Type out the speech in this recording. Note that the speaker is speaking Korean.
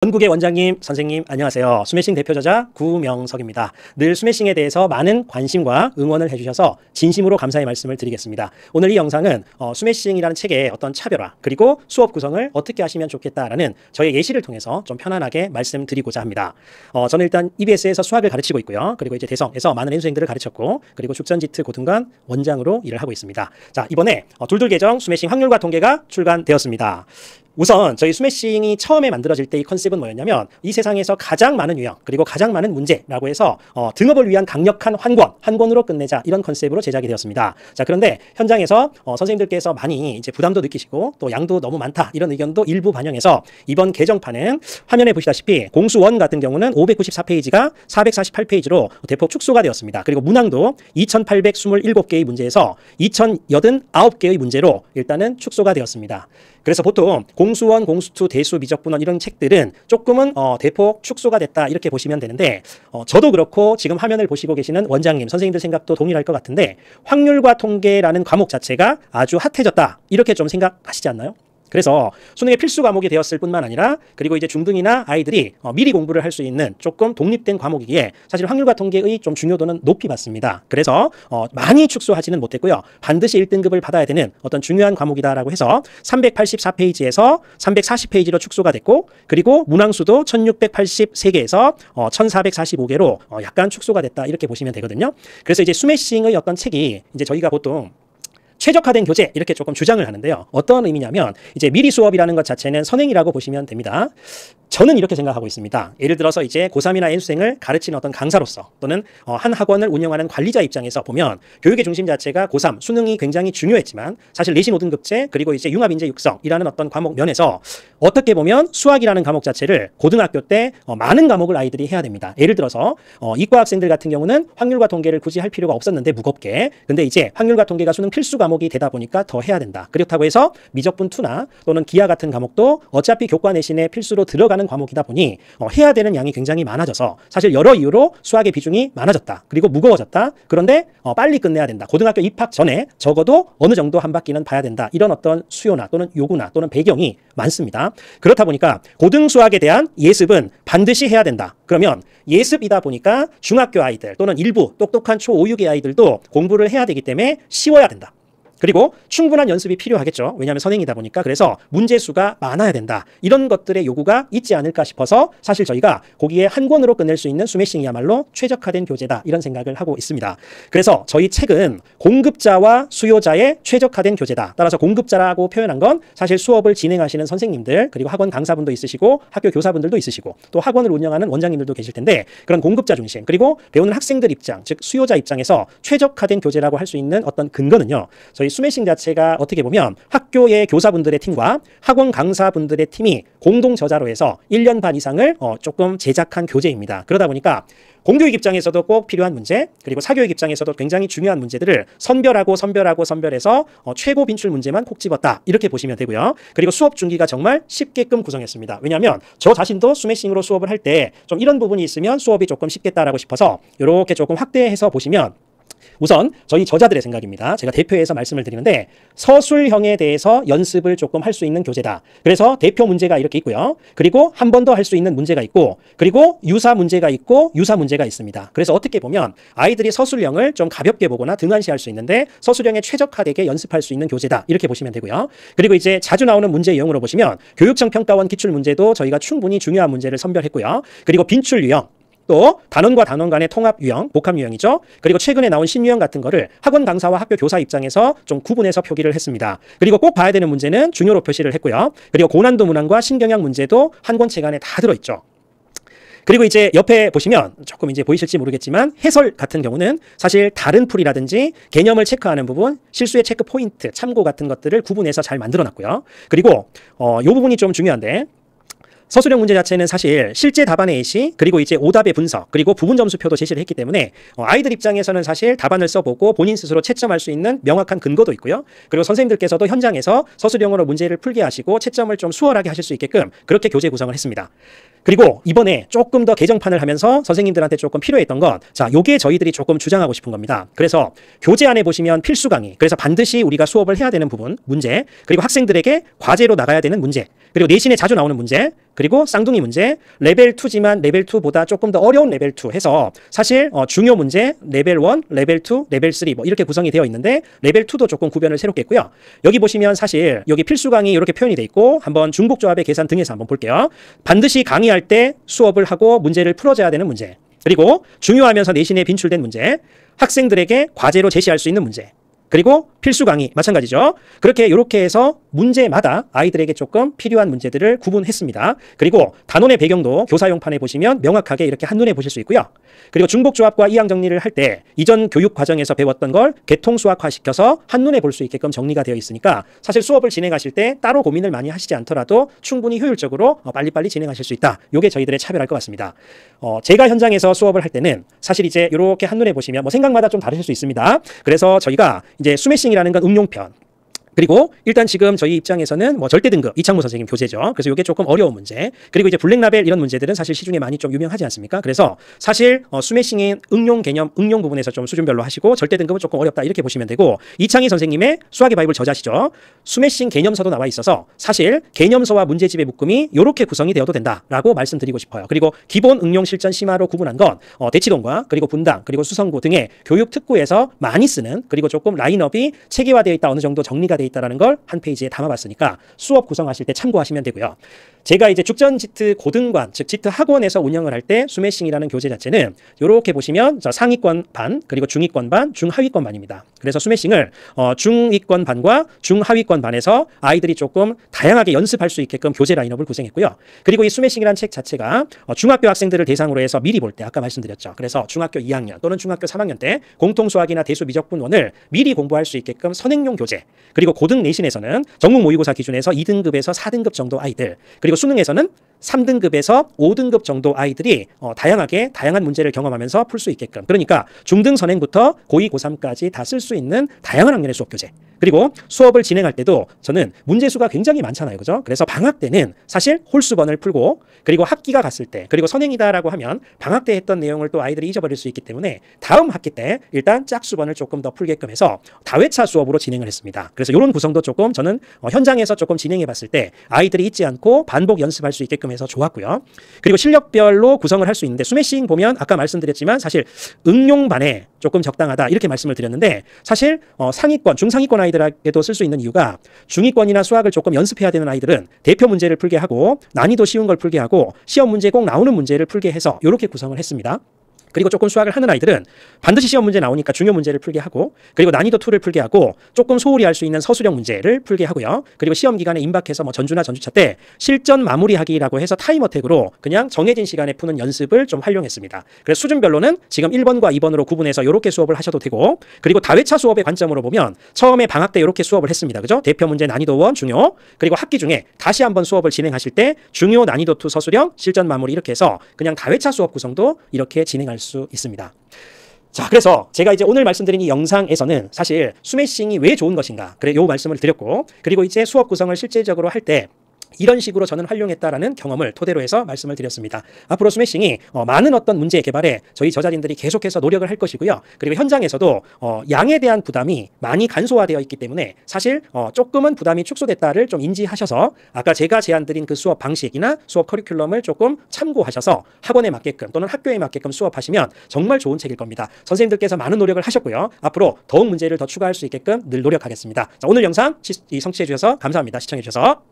전국의 원장님, 선생님 안녕하세요. 스매싱 대표저자 구명석입니다. 늘 스매싱에 대해서 많은 관심과 응원을 해주셔서 진심으로 감사의 말씀을 드리겠습니다. 오늘 이 영상은 스매싱이라는 책의 어떤 차별화 그리고 수업 구성을 어떻게 하시면 좋겠다라는 저의 예시를 통해서 좀 편안하게 말씀드리고자 합니다. 저는 일단 EBS에서 수학을 가르치고 있고요. 그리고 이제 대성에서 많은 연수생들을 가르쳤고 그리고 죽전지트 고등관 원장으로 일을 하고 있습니다. 자, 이번에 둘둘 계정 스매싱 확률과 통계가 출간되었습니다. 우선 저희 스매싱이 처음에 만들어질 때 이 컨셉은 뭐였냐면 이 세상에서 가장 많은 유형 그리고 가장 많은 문제라고 해서 등업을 위한 강력한 한 권으로 끝내자 이런 컨셉으로 제작이 되었습니다. 자, 그런데 현장에서 선생님들께서 많이 이제 부담도 느끼시고 또 양도 너무 많다 이런 의견도 일부 반영해서 이번 개정판은 화면에 보시다시피 공수1 같은 경우는 594페이지가 448페이지로 대폭 축소가 되었습니다. 그리고 문항도 2827개의 문제에서 2089개의 문제로 일단은 축소가 되었습니다. 그래서 보통 공수1, 공수2, 대수, 미적분원 이런 책들은 조금은 대폭 축소가 됐다 이렇게 보시면 되는데 저도 그렇고 지금 화면을 보시고 계시는 원장님, 선생님들 생각도 동일할 것 같은데 확률과 통계라는 과목 자체가 아주 핫해졌다 이렇게 좀 생각하시지 않나요? 그래서 수능의 필수 과목이 되었을 뿐만 아니라 그리고 이제 중등이나 아이들이 미리 공부를 할 수 있는 조금 독립된 과목이기에 사실 확률과 통계의 좀 중요도는 높이 받습니다. 그래서 많이 축소하지는 못했고요. 반드시 1등급을 받아야 되는 어떤 중요한 과목이다라고 해서 384페이지에서 340페이지로 축소가 됐고 그리고 문항수도 1683개에서 1445개로 약간 축소가 됐다 이렇게 보시면 되거든요. 그래서 이제 스매싱의 어떤 책이 이제 저희가 보통 최적화된 교재 이렇게 조금 주장을 하는데요. 어떤 의미냐면 이제 미리 수업이라는 것 자체는 선행이라고 보시면 됩니다. 저는 이렇게 생각하고 있습니다. 예를 들어서 이제 고3이나 N수생을 가르치는 어떤 강사로서 또는 한 학원을 운영하는 관리자 입장에서 보면 교육의 중심 자체가 고3 수능이 굉장히 중요했지만 사실 내신 5등급제 그리고 이제 융합인재 육성이라는 어떤 과목 면에서 어떻게 보면 수학이라는 과목 자체를 고등학교 때 많은 과목을 아이들이 해야 됩니다. 예를 들어서 이과 학생들 같은 경우는 확률과 통계를 굳이 할 필요가 없었는데 무겁게 근데 이제 확률과 통계가 수능 필수 과목이 되다 보니까 더 해야 된다. 그렇다고 해서 미적분2나 또는 기하 같은 과목도 어차피 교과 내신에 필수로 들어가는 과목이다 보니 해야 되는 양이 굉장히 많아져서 사실 여러 이유로 수학의 비중이 많아졌다. 그리고 무거워졌다. 그런데 빨리 끝내야 된다. 고등학교 입학 전에 적어도 어느 정도 한 바퀴는 봐야 된다. 이런 어떤 수요나 또는 요구나 또는 배경이 많습니다. 그렇다 보니까 고등수학에 대한 예습은 반드시 해야 된다. 그러면 예습이다 보니까 중학교 아이들 또는 일부 똑똑한 초5, 6의 아이들도 공부를 해야 되기 때문에 쉬워야 된다. 그리고 충분한 연습이 필요하겠죠. 왜냐하면 선행이다 보니까. 그래서 문제수가 많아야 된다. 이런 것들의 요구가 있지 않을까 싶어서 사실 저희가 거기에 한 권으로 끝낼 수 있는 스매싱이야말로 최적화된 교재다. 이런 생각을 하고 있습니다. 그래서 저희 책은 공급자와 수요자의 최적화된 교재다. 따라서 공급자라고 표현한 건 사실 수업을 진행하시는 선생님들 그리고 학원 강사분도 있으시고 학교 교사분들도 있으시고 또 학원을 운영하는 원장님들도 계실 텐데 그런 공급자 중심 그리고 배우는 학생들 입장 즉 수요자 입장에서 최적화된 교재라고 할 수 있는 어떤 근거는요. 저희 스매싱 자체가 어떻게 보면 학교의 교사분들의 팀과 학원 강사분들의 팀이 공동 저자로 해서 1년 반 이상을 조금 제작한 교재입니다. 그러다 보니까 공교육 입장에서도 꼭 필요한 문제 그리고 사교육 입장에서도 굉장히 중요한 문제들을 선별해서 최고 빈출 문제만 콕 집었다 이렇게 보시면 되고요. 그리고 수업 준기가 정말 쉽게끔 구성했습니다. 왜냐하면 저 자신도 스매싱으로 수업을 할 때 좀 이런 부분이 있으면 수업이 조금 쉽겠다라고 싶어서 이렇게 조금 확대해서 보시면 우선 저희 저자들의 생각입니다. 제가 대표해서 말씀을 드리는데 서술형에 대해서 연습을 조금 할 수 있는 교재다. 그래서 대표 문제가 이렇게 있고요. 그리고 한 번 더 할 수 있는 문제가 있고 그리고 유사 문제가 있고 유사 문제가 있습니다. 그래서 어떻게 보면 아이들이 서술형을 좀 가볍게 보거나 등한시할 수 있는데 서술형에 최적화되게 연습할 수 있는 교재다. 이렇게 보시면 되고요. 그리고 이제 자주 나오는 문제 유형으로 보시면 교육청 평가원 기출 문제도 저희가 충분히 중요한 문제를 선별했고요. 그리고 빈출 유형 또 단원과 단원 간의 통합 유형, 복합 유형이죠. 그리고 최근에 나온 신유형 같은 거를 학원 강사와 학교 교사 입장에서 좀 구분해서 표기를 했습니다. 그리고 꼭 봐야 되는 문제는 중요로 표시를 했고요. 그리고 고난도 문항과 신경향 문제도 한 권책 안에 다 들어있죠. 그리고 이제 옆에 보시면 조금 이제 보이실지 모르겠지만 해설 같은 경우는 사실 다른 풀이라든지 개념을 체크하는 부분, 실수의 체크 포인트, 참고 같은 것들을 구분해서 잘 만들어 놨고요. 그리고 이 부분이 좀 중요한데 서술형 문제 자체는 사실 실제 답안의 예시 그리고 이제 오답의 분석 그리고 부분 점수표도 제시를 했기 때문에 아이들 입장에서는 사실 답안을 써보고 본인 스스로 채점할 수 있는 명확한 근거도 있고요. 그리고 선생님들께서도 현장에서 서술형으로 문제를 풀게 하시고 채점을 좀 수월하게 하실 수 있게끔 그렇게 교재 구성을 했습니다. 그리고 이번에 조금 더 개정판을 하면서 선생님들한테 조금 필요했던 건 요게 저희들이 조금 주장하고 싶은 겁니다. 그래서 교재 안에 보시면 필수 강의, 그래서 반드시 우리가 수업을 해야 되는 부분, 문제, 그리고 학생들에게 과제로 나가야 되는 문제, 그리고 내신에 자주 나오는 문제, 그리고 쌍둥이 문제, 레벨 2지만 레벨 2보다 조금 더 어려운 레벨 2 해서 사실 중요 문제, 레벨 1, 레벨 2, 레벨 3 뭐 이렇게 구성이 되어 있는데 레벨 2도 조금 구별을 새롭게 했고요. 여기 보시면 사실 여기 필수 강의 이렇게 표현이 돼 있고 한번 중복조합의 계산 등에서 한번 볼게요. 반드시 강의할 때 수업을 하고 문제를 풀어줘야 되는 문제, 그리고 중요하면서 내신에 빈출된 문제, 학생들에게 과제로 제시할 수 있는 문제, 그리고 필수 강의 마찬가지죠. 그렇게 이렇게 해서 문제마다 아이들에게 조금 필요한 문제들을 구분했습니다. 그리고 단원의 배경도 교사용판에 보시면 명확하게 이렇게 한눈에 보실 수 있고요. 그리고 중복조합과 이항 정리를 할 때 이전 교육 과정에서 배웠던 걸 개통수학화시켜서 한눈에 볼 수 있게끔 정리가 되어 있으니까 사실 수업을 진행하실 때 따로 고민을 많이 하시지 않더라도 충분히 효율적으로 빨리빨리 진행하실 수 있다. 이게 저희들의 차별할 것 같습니다. 제가 현장에서 수업을 할 때는 사실 이제 이렇게 한눈에 보시면 뭐 생각마다 좀 다르실 수 있습니다. 그래서 저희가 이제 스매싱이라는 건 응용편, 그리고 일단 지금 저희 입장에서는 뭐 절대 등급 이창무 선생님 교재죠. 그래서 이게 조금 어려운 문제. 그리고 이제 블랙라벨 이런 문제들은 사실 시중에 많이 좀 유명하지 않습니까? 그래서 사실 스매싱의 응용 개념, 응용 부분에서 좀 수준별로 하시고 절대 등급은 조금 어렵다 이렇게 보시면 되고, 이창희 선생님의 수학의 바이블 저자시죠. 스매싱 개념서도 나와 있어서 사실 개념서와 문제집의 묶음이 이렇게 구성이 되어도 된다라고 말씀드리고 싶어요. 그리고 기본 응용 실전 심화로 구분한 건 대치동과 그리고 분당 그리고 수성구 등의 교육 특구에서 많이 쓰는, 그리고 조금 라인업이 체계화되어 있다, 어느 정도 정리가 되어 있다라는 걸 한 페이지에 담아봤으니까 수업 구성하실 때 참고하시면 되고요. 제가 이제 죽전 지트 고등관, 즉 지트 학원에서 운영을 할 때 스매싱이라는 교재 자체는 이렇게 보시면 상위권 반, 그리고 중위권 반, 중하위권 반입니다. 그래서 스매싱을 중위권 반과 중하위권 반에서 아이들이 조금 다양하게 연습할 수 있게끔 교재 라인업을 구성했고요. 그리고 이 스매싱이라는 책 자체가 중학교 학생들을 대상으로 해서 미리 볼 때 아까 말씀드렸죠. 그래서 중학교 2학년 또는 중학교 3학년 때 공통수학이나 대수 미적분원을 미리 공부할 수 있게끔 선행용 교재, 그리고 고등 내신에서는 전국 모의고사 기준에서 2등급에서 4등급 정도 아이들, 그리고 수능에서는 3등급에서 5등급 정도 아이들이 다양한 문제를 경험하면서 풀 수 있게끔, 그러니까 중등 선행부터 고2, 고3까지 다 쓸 수 있는 다양한 학년의 수업 교재. 그리고 수업을 진행할 때도 저는 문제수가 굉장히 많잖아요. 그죠? 그래서 방학 때는 사실 홀수번을 풀고, 그리고 학기가 갔을 때, 그리고 선행이다라고 하면 방학 때 했던 내용을 또 아이들이 잊어버릴 수 있기 때문에 다음 학기 때 일단 짝수번을 조금 더 풀게끔 해서 다회차 수업으로 진행을 했습니다. 그래서 이런 구성도 조금 저는 현장에서 조금 진행해 봤을 때 아이들이 잊지 않고 반복 연습할 수 있게끔 해서 좋았고요. 그리고 실력별로 구성을 할 수 있는데 스매싱 보면 아까 말씀드렸지만 사실 응용반에 조금 적당하다 이렇게 말씀을 드렸는데, 사실 상위권, 중상위권 아이들에게도 쓸 수 있는 이유가 중위권이나 수학을 조금 연습해야 되는 아이들은 대표 문제를 풀게 하고 난이도 쉬운 걸 풀게 하고 시험 문제 꼭 나오는 문제를 풀게 해서 이렇게 구성을 했습니다. 그리고 조금 수학을 하는 아이들은 반드시 시험 문제 나오니까 중요 문제를 풀게 하고, 그리고 난이도 2를 풀게 하고, 조금 소홀히 할 수 있는 서술형 문제를 풀게 하고요. 그리고 시험 기간에 임박해서 뭐 전주나 전주차 때 실전 마무리하기라고 해서 타임어택으로 그냥 정해진 시간에 푸는 연습을 좀 활용했습니다. 그래서 수준별로는 지금 1번과 2번으로 구분해서 이렇게 수업을 하셔도 되고, 그리고 다회차 수업의 관점으로 보면 처음에 방학 때 이렇게 수업을 했습니다. 그죠? 대표 문제 난이도 1 중요, 그리고 학기 중에 다시 한번 수업을 진행하실 때 중요 난이도 2 서술형 실전 마무리 이렇게 해서 그냥 다회차 수업 구성도 이렇게 진행할 수 있습니다. 자, 그래서 제가 이제 오늘 말씀드린 이 영상에서는 사실 스매싱이 왜 좋은 것인가, 그래 요 말씀을 드렸고, 그리고 이제 수업 구성을 실제적으로 할 때 이런 식으로 저는 활용했다라는 경험을 토대로 해서 말씀을 드렸습니다. 앞으로 스매싱이 많은 어떤 문제 개발에 저희 저자진들이 계속해서 노력을 할 것이고요. 그리고 현장에서도 양에 대한 부담이 많이 간소화되어 있기 때문에 사실 조금은 부담이 축소됐다를 좀 인지하셔서 아까 제가 제안드린 그 수업 방식이나 수업 커리큘럼을 조금 참고하셔서 학원에 맞게끔 또는 학교에 맞게끔 수업하시면 정말 좋은 책일 겁니다. 선생님들께서 많은 노력을 하셨고요. 앞으로 더욱 문제를 더 추가할 수 있게끔 늘 노력하겠습니다. 자, 오늘 영상 성취해 주셔서 감사합니다. 시청해 주셔서.